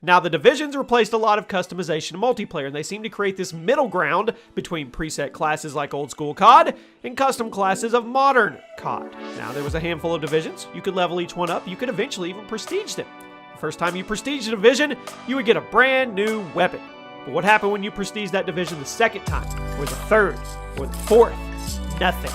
Now, the divisions replaced a lot of customization in multiplayer, and they seem to create this middle ground between preset classes like old school COD and custom classes of modern COD. Now, there was a handful of divisions. You could level each one up. You could eventually even prestige them. The first time you prestige a division, you would get a brand new weapon. But what happened when you prestige that division the second time, or the third, or the fourth? Nothing.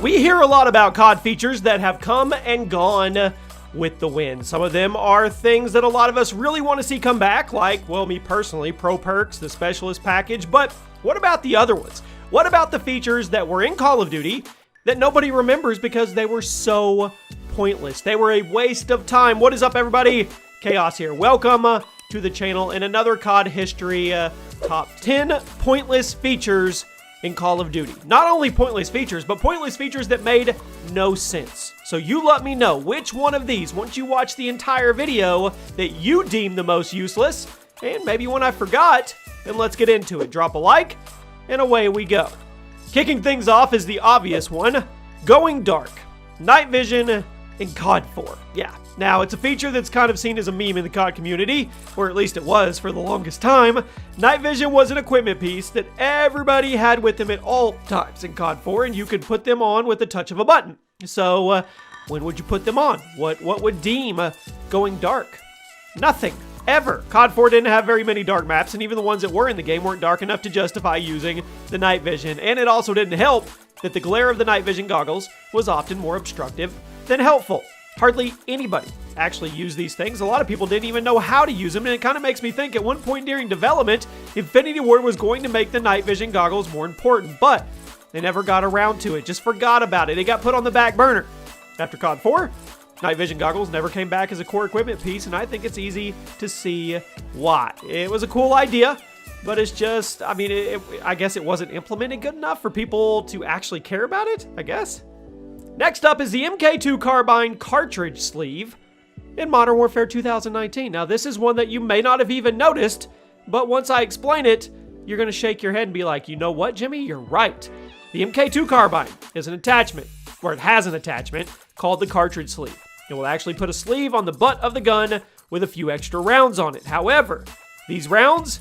We hear a lot about COD features that have come and gone with the wind. Some of them are things that a lot of us really want to see come back, like, well, me personally, Pro Perks, the Specialist Package, but what about the other ones? What about the features that were in Call of Duty that nobody remembers because they were so pointless? They were a waste of time. What is up, everybody? Chaos here. Welcome to the channel and another COD history top 10 pointless features in Call of Duty. Not only pointless features, but pointless features that made no sense. So you let me know which one of these, once you watch the entire video, that you deem the most useless, and maybe one I forgot, and let's get into it. Drop a like, and away we go. Kicking things off is the obvious one, going dark. Night vision in COD 4. Yeah. Now, it's a feature that's kind of seen as a meme in the COD community, or at least it was for the longest time. Night vision was an equipment piece that everybody had with them at all times in COD 4, and you could put them on with the touch of a button. So, when would you put them on? What would deem going dark? Nothing. Ever. COD 4 didn't have very many dark maps, and even the ones that were in the game weren't dark enough to justify using the night vision, and it also didn't help that the glare of the night vision goggles was often more obstructive than helpful. Hardly anybody actually used these things. A lot of people didn't even know how to use them, and it kind of makes me think at one point during development, Infinity Ward was going to make the night vision goggles more important, but they never got around to it, just forgot about it. It got put on the back burner. After COD 4, night vision goggles never came back as a core equipment piece, and I think it's easy to see why. It was a cool idea, but it's just, I mean, I guess it wasn't implemented good enough for people to actually care about it, I guess. Next up is the MK2 Carbine cartridge sleeve in Modern Warfare 2019. Now, this is one that you may not have even noticed, but once I explain it, you're going to shake your head and be like, you know what, Jimmy? You're right. The MK2 Carbine is an attachment, or it has an attachment, called the cartridge sleeve. It will actually put a sleeve on the butt of the gun with a few extra rounds on it. However, these rounds,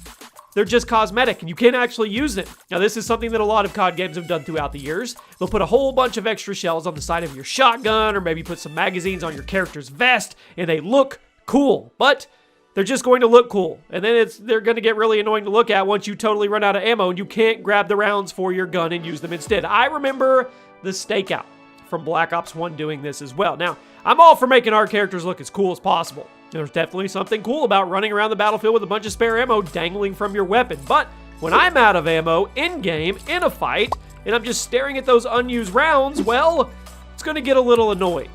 they're just cosmetic, and you can't actually use them. Now, this is something that a lot of COD games have done throughout the years. They'll put a whole bunch of extra shells on the side of your shotgun, or maybe put some magazines on your character's vest, and they look cool. But they're just going to look cool, and then they're going to get really annoying to look at once you totally run out of ammo, and you can't grab the rounds for your gun and use them instead. I remember the Stakeout from Black Ops 1 doing this as well. Now, I'm all for making our characters look as cool as possible. There's definitely something cool about running around the battlefield with a bunch of spare ammo dangling from your weapon. But when I'm out of ammo in-game, in a fight, and I'm just staring at those unused rounds, well, it's going to get a little annoying.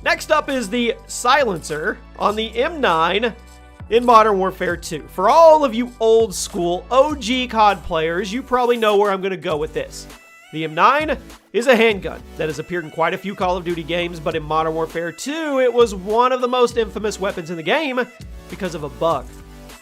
Next up is the silencer on the M9 in Modern Warfare 2. For all of you old school OG COD players, you probably know where I'm going to go with this. The M9 is a handgun that has appeared in quite a few Call of Duty games, but in Modern Warfare 2, it was one of the most infamous weapons in the game because of a bug.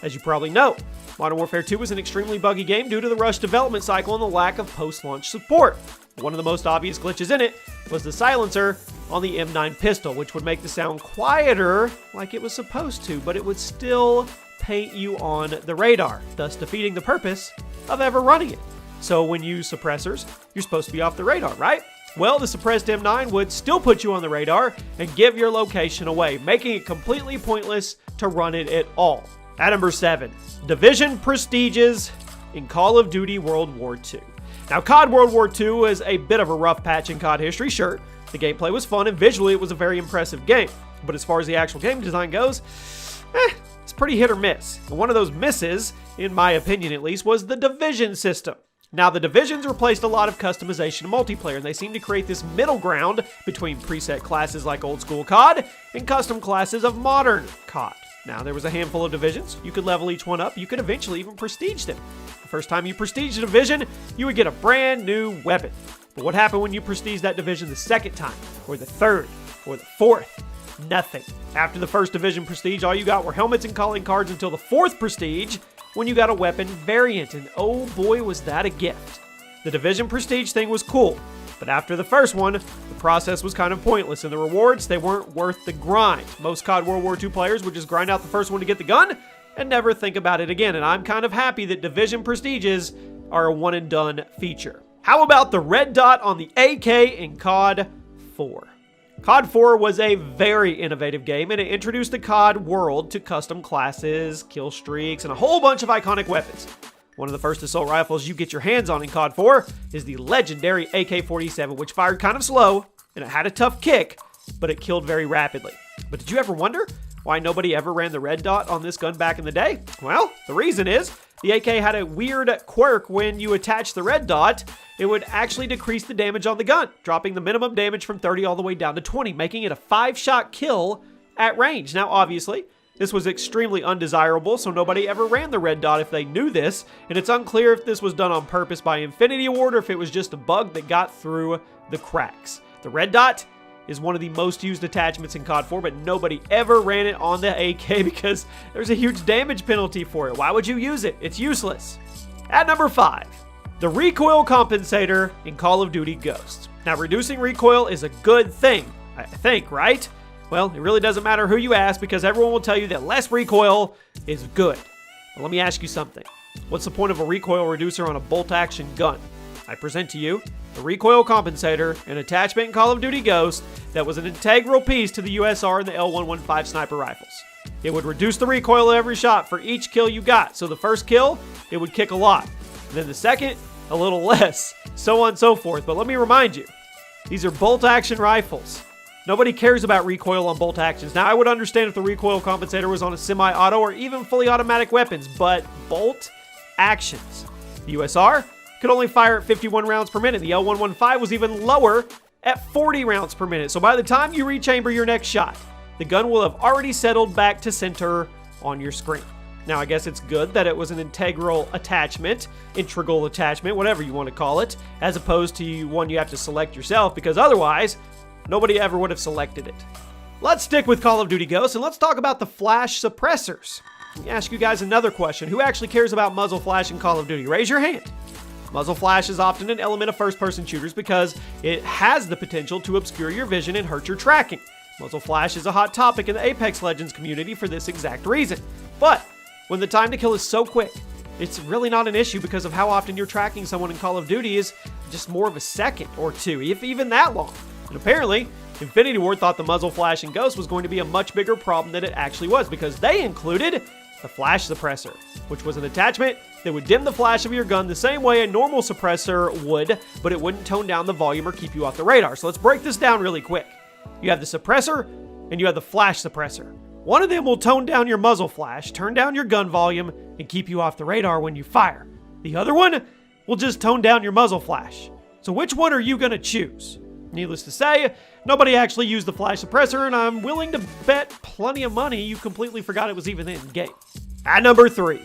As you probably know, Modern Warfare 2 was an extremely buggy game due to the rushed development cycle and the lack of post-launch support. One of the most obvious glitches in it was the silencer on the M9 pistol, which would make the sound quieter like it was supposed to, but it would still paint you on the radar, thus defeating the purpose of ever running it. So when you use suppressors, you're supposed to be off the radar, right? Well, the suppressed M9 would still put you on the radar and give your location away, making it completely pointless to run it at all. At number 7, Division Prestiges in Call of Duty World War II. Now, COD World War II was a bit of a rough patch in COD history, sure. The gameplay was fun, and visually it was a very impressive game. But as far as the actual game design goes, it's pretty hit or miss. And one of those misses, in my opinion at least, was the Division system. Now, the divisions replaced a lot of customization in multiplayer, and they seem to create this middle ground between preset classes like old school COD and custom classes of modern COD. Now, there was a handful of divisions. You could level each one up. You could eventually even prestige them. The first time you prestige a division, you would get a brand new weapon. But what happened when you prestige that division the second time, or the third, or the fourth? Nothing. After the first division prestige, all you got were helmets and calling cards until the fourth prestige, when you got a weapon variant, and oh boy was that a gift. The division prestige thing was cool, But after the first one, the process was kind of pointless, and the rewards, they weren't worth the grind. Most COD World War II players would just grind out the first one to get the gun and never think about it again, and I'm kind of happy that Division Prestiges are a one-and-done feature. How about the red dot on the AK in COD 4? COD 4 was a very innovative game, and it introduced the COD world to custom classes, kill streaks, and a whole bunch of iconic weapons. One of the first assault rifles you get your hands on in COD 4 is the legendary AK-47, which fired kind of slow, and it had a tough kick, but it killed very rapidly. But did you ever wonder why nobody ever ran the red dot on this gun back in the day? Well, the reason is the AK had a weird quirk. When you attach the red dot, it would actually decrease the damage on the gun, dropping the minimum damage from 30 all the way down to 20, making it a 5-shot kill at range. Now, obviously, this was extremely undesirable, so nobody ever ran the red dot if they knew this, and it's unclear if this was done on purpose by Infinity Ward or if it was just a bug that got through the cracks. The red dot is one of the most used attachments in COD 4, but nobody ever ran it on the AK because there's a huge damage penalty for it. Why would you use it? It's useless. At number 5, the recoil compensator in Call of Duty Ghosts. Now, reducing recoil is a good thing, I think, right? Well, it really doesn't matter who you ask because everyone will tell you that less recoil is good. But let me ask you something. What's the point of a recoil reducer on a bolt-action gun? I present to you the recoil compensator, an attachment in Call of Duty Ghosts that was an integral piece to the USR and the L115 sniper rifles. It would reduce the recoil of every shot for each kill you got. So the first kill, it would kick a lot. And then the second, a little less. So on and so forth. But let me remind you, these are bolt-action rifles. Nobody cares about recoil on bolt actions. Now, I would understand if the recoil compensator was on a semi-auto or even fully automatic weapons, but bolt actions. The USR could only fire at 51 rounds per minute. The L115 was even lower at 40 rounds per minute. So by the time you rechamber your next shot, the gun will have already settled back to center on your screen. Now, I guess it's good that it was an integral attachment, whatever you want to call it, as opposed to one you have to select yourself, because otherwise, nobody ever would have selected it. Let's stick with Call of Duty Ghosts, and let's talk about the flash suppressors. Let me ask you guys another question. Who actually cares about muzzle flash in Call of Duty? Raise your hand. Muzzle flash is often an element of first-person shooters because it has the potential to obscure your vision and hurt your tracking. Muzzle flash is a hot topic in the Apex Legends community for this exact reason. But when the time to kill is so quick, it's really not an issue because of how often you're tracking someone in Call of Duty is just more of a second or two, if even that long. And apparently, Infinity Ward thought the muzzle flash in Ghost was going to be a much bigger problem than it actually was because they included the flash suppressor, which was an attachment that would dim the flash of your gun the same way a normal suppressor would, but it wouldn't tone down the volume or keep you off the radar. So let's break this down really quick. You have the suppressor and you have the flash suppressor. One of them will tone down your muzzle flash, turn down your gun volume, and keep you off the radar when you fire. The other one will just tone down your muzzle flash. So which one are you going to choose? Needless to say, nobody actually used the flash suppressor, and I'm willing to bet plenty of money you completely forgot it was even in the game. At number 3,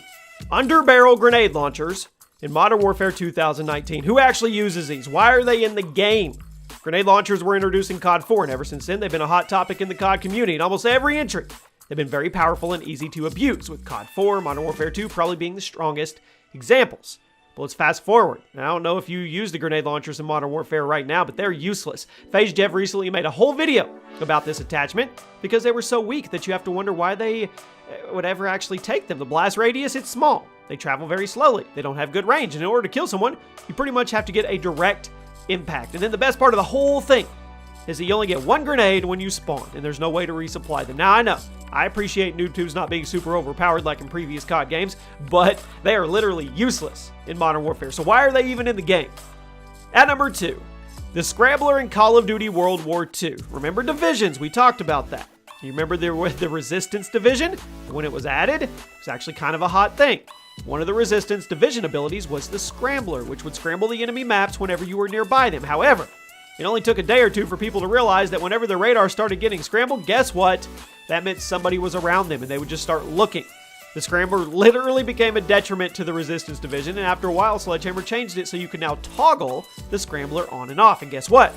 underbarrel grenade launchers in Modern Warfare 2019. Who actually uses these? Why are they in the game? Grenade launchers were introduced in COD 4, and ever since then, they've been a hot topic in the COD community. In almost every entry, they've been very powerful and easy to abuse, with COD 4, Modern Warfare 2 probably being the strongest examples. But let's fast forward. Now, I don't know if you use the grenade launchers in Modern Warfare right now, but they're useless. FaZe Jeff recently made a whole video about this attachment because they were so weak that you have to wonder why they would ever actually take them. The blast radius, it's small. They travel very slowly. They don't have good range. And in order to kill someone, you pretty much have to get a direct impact. And then the best part of the whole thing is that you only get one grenade when you spawn, and there's no way to resupply them. Now, I know, I appreciate noob tubes not being super overpowered like in previous COD games, but they are literally useless in Modern Warfare. So why are they even in the game? At number 2, the Scrambler in Call of Duty World War II. Remember divisions? We talked about that. You remember there was the Resistance Division? When it was added, it was actually kind of a hot thing. One of the Resistance Division abilities was the Scrambler, which would scramble the enemy maps whenever you were nearby them. However, it only took a day or two for people to realize that whenever the radar started getting scrambled, guess what? That meant somebody was around them and they would just start looking. The Scrambler literally became a detriment to the Resistance Division, and after a while, Sledgehammer changed it so you can now toggle the Scrambler on and off. And guess what?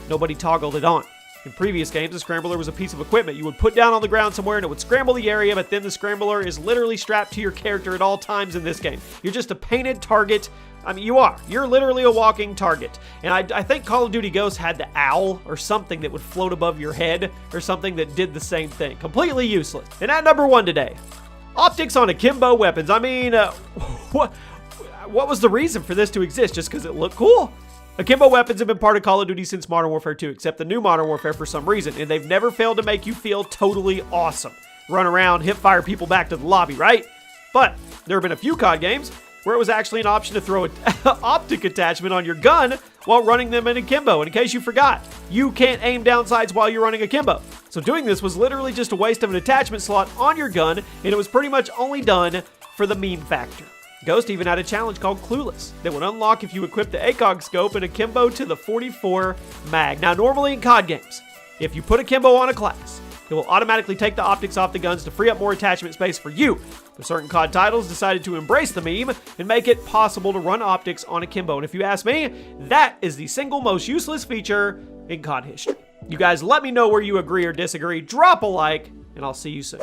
Nobody toggled it on. In previous games, the Scrambler was a piece of equipment you would put down on the ground somewhere and it would scramble the area, but then the Scrambler is literally strapped to your character at all times in this game. You're just a painted target. I mean, you are. You're literally a walking target. And I think Call of Duty Ghosts had the owl or something that would float above your head or something that did the same thing. Completely useless. And at number 1 today, optics on akimbo weapons. I mean, what was the reason for this to exist? Just because it looked cool? Akimbo weapons have been part of Call of Duty since Modern Warfare 2, except the new Modern Warfare for some reason, and they've never failed to make you feel totally awesome. Run around, hip fire people back to the lobby, right? But there have been a few COD games where it was actually an option to throw an optic attachment on your gun while running them in akimbo. And in case you forgot, you can't aim down sights while you're running akimbo. So doing this was literally just a waste of an attachment slot on your gun, and it was pretty much only done for the meme factor. Ghost even had a challenge called Clueless that would unlock if you equip the ACOG scope and akimbo to the 44 mag. Now normally in COD games, if you put akimbo on a class, it will automatically take the optics off the guns to free up more attachment space for you. But certain COD titles decided to embrace the meme and make it possible to run optics on akimbo. And if you ask me, that is the single most useless feature in COD history. You guys let me know where you agree or disagree. Drop a like, and I'll see you soon.